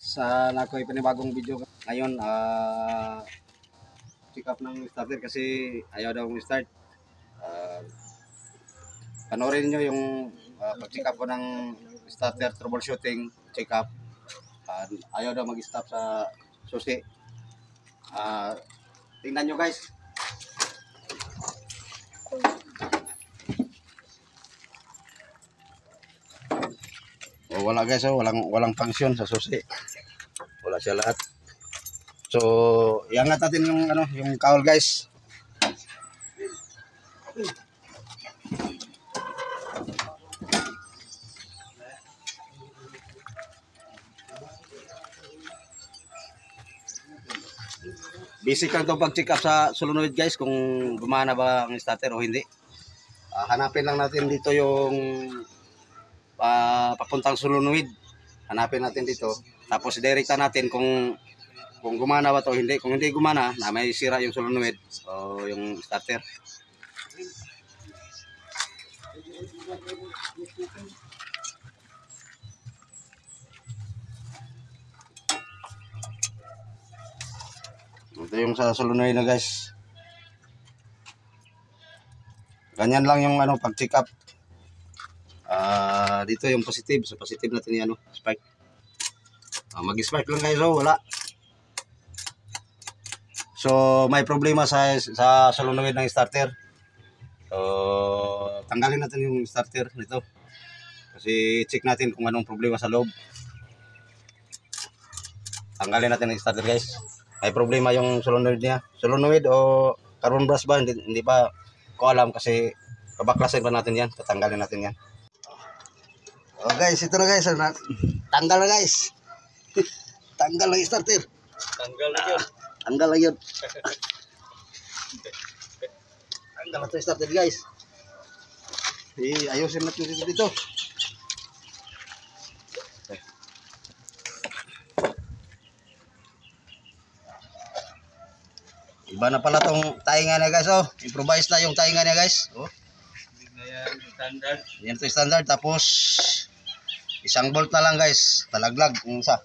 Sa nako'y panibagong video ngayon, check up ng starter kasi ayaw daw mag-start. Panoorin niyo yung pag-check up ko ng starter troubleshooting check up. Ayaw daw mag-stop sa susi. Tingnan nyo guys. Wala guys, walang function sa susi. Wala siya lahat. So, iangat natin yung cowl guys. Basic lang itong pag-check up sa solenoid guys kung gumana ba ang starter o hindi. Hanapin lang natin dito yung papuntang solenoid. Hanapin natin dito. Tapos direkta natin kung gumana ba to o hindi. Kung hindi gumana, na may sira yung solenoid o yung starter. Ito yung sa solenoid na guys. Ganyan lang yung pag-check up. Dito yung positive. So positive natin yung spike. Mag-spike lang guys. Wala. So may problema sa solenoid ng starter. So tanggalin natin yung starter nito. Kasi check natin kung anong problema sa loob. Tanggalin natin yung starter guys. May problema yung solenoid niya. Solenoid o carbon brush ba? Hindi pa ko alam kasi babaklasin pa natin yan. Tatanggalin natin yan. Oh guys, ito na guys. Tanggal na guys. Tanggal lang yung starter. Tanggal na yun. Tanggal lang yun. Tanggal na ito yung starter guys. Ayusin natin dito. Iba na pala tong tainga niya guys. Improvise na yung tainga niya guys. Yan, standard. Yan ito standard. Tapos isang bolt na lang guys. Talaglag yung isa.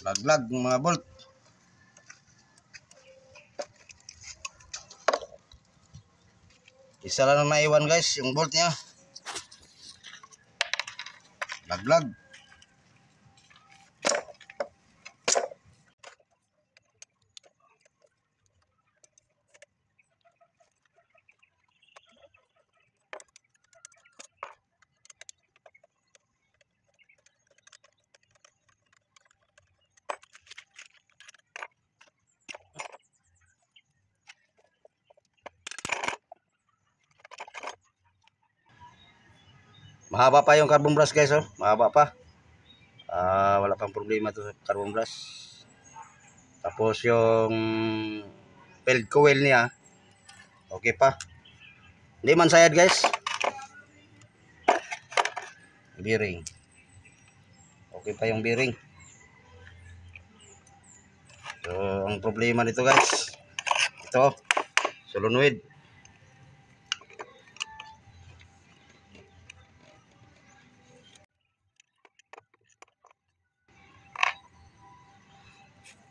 Laglag yung mga bolt. Isa lang na maiwan guys yung bolt niya. Laglag. Mahaba pa yung carbon brush guys. Mahaba pa. Wala pang problema to sa carbon brush. Tapos yung field coil niya okay pa. Hindi man sayad guys. Bearing okay pa yung bearing. So ang problema nito guys, ito solenoid.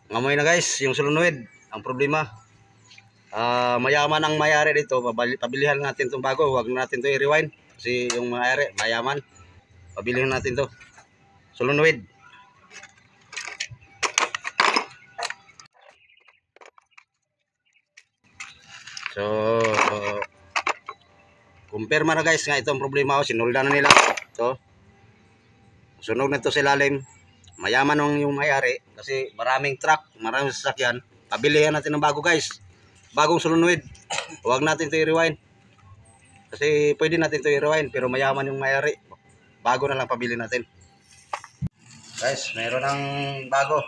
Ngamoy na guys yung solenoid. Ang problema, mayaman ang mayari dito. Pabilihan natin itong bago. Huwag natin ito i-rewind kasi yung mayari mayaman. Pabilihan natin to solenoid. So kumpirma na guys nga itong problema. Sinulda na nila ito. Sunog na ito sa ilalim. Mayaman yung may-ari kasi maraming truck, maraming sasakyan. Pabilihan natin ng bago guys. Bagong solenoid. Huwag natin ito i-rewind. Kasi pwede natin ito i-rewind pero mayaman yung may-ari. Bago na lang pabili natin. Guys, meron ng bago.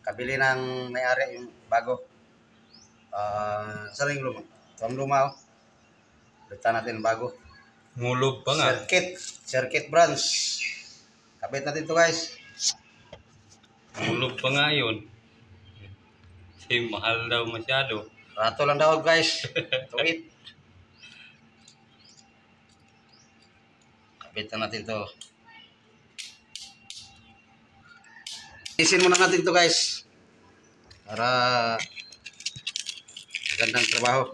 Kabili ng may-ari yung bago. Saan yung luma? Ito ang luma. Balitan natin bago. Mulog pa nga. Circuit branch. Kabit natin ito guys. Mulog pa nga yun. Kasi mahal daw masyado. Rato lang daw guys. Tuwid. Kapitan natin to. Isin muna natin to guys. Para magandang trabaho.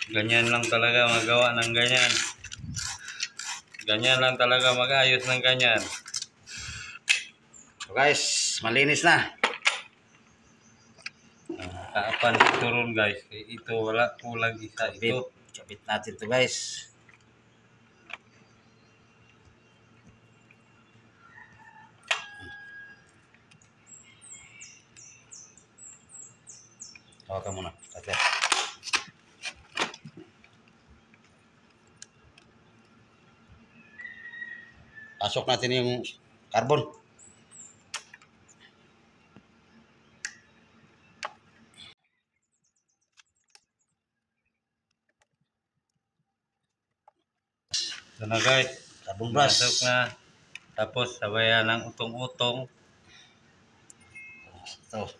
Ganyan lang talaga magawa ng ganyan. Ganyan lang talaga mag-ayos ng ganyan. So guys, malinis na. Kaapan ito ron guys. Ito wala kulang isa ito. Kapit natin to guys. Hawakan muna. Starter. Pasok natin yung carbon. Ito na guys. Carbon brush. Masok na. Tapos sabayan ng utong-utong. Ito.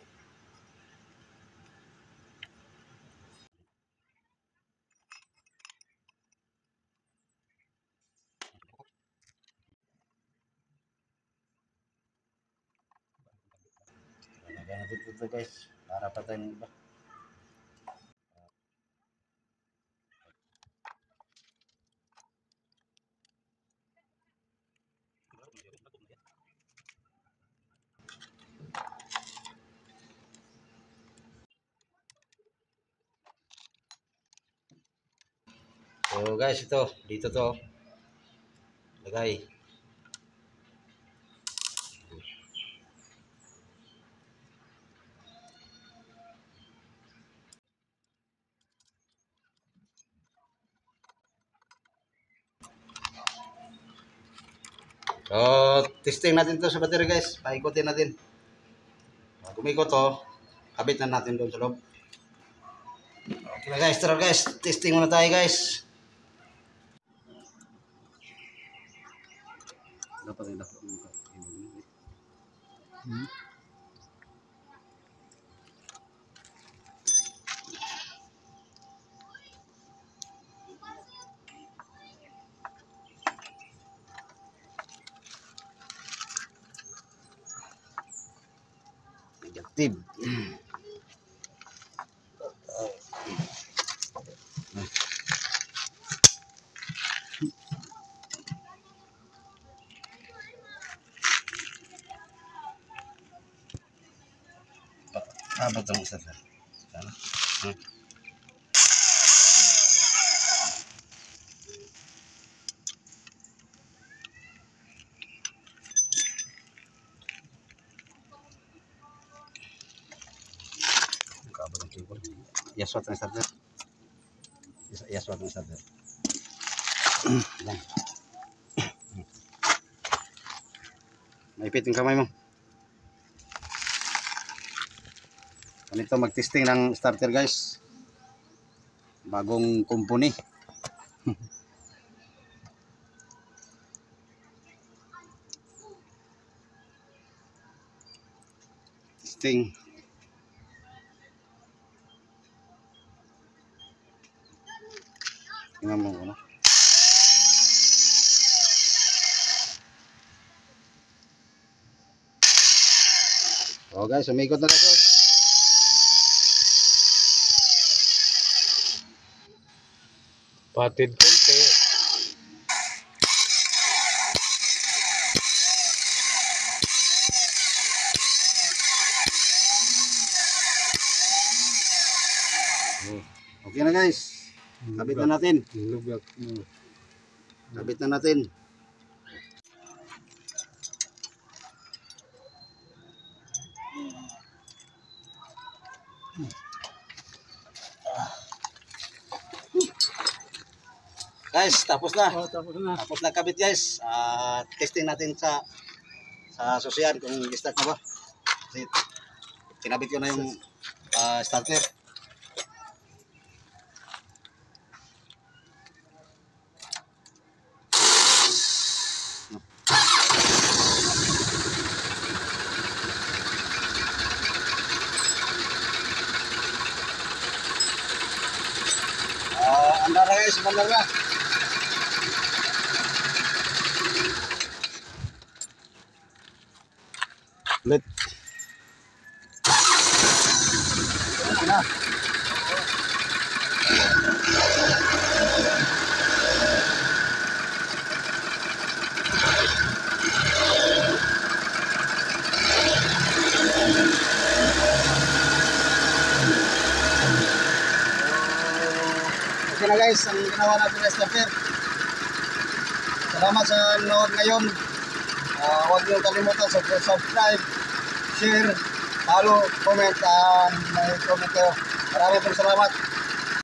Lagyan natin ito guys. Para patay ng iba. So guys, ito. Dito to. Lagay. So, testing natin to sa battery guys. Paikutin natin. Pag umikot to, kabit na natin doon sa loob. Okay na guys, tara guys. Testing muna tayo guys. Dapat yung dapat yung negative. Abot ang isa sir. Sana. Abot ang cable. Yaswat ang starter. Yaswat ang starter. Lang. Maipit yung kamay mo. Ganito mag-testing ng starter guys. Bagong company. Testing. Tingnan mo ano. Oh guys, umikot na kasi. Patid konti. Okay na guys. Kabit na natin. Lugak mo. Kabit na natin. Guys, tapos na. Tapos na. Tapos na kabit guys. Testing natin sa susian kung start na ba. Kasi kinabit ko na yung starter. Andar na guys, andar na. Ulit. Na. Okay na guys, ang ginawa natin na starter. Salamat sa nanood ngayon. Huwag niyo kalimutan subscribe, share, follow, comment, may comment kayo. Maraming salamat.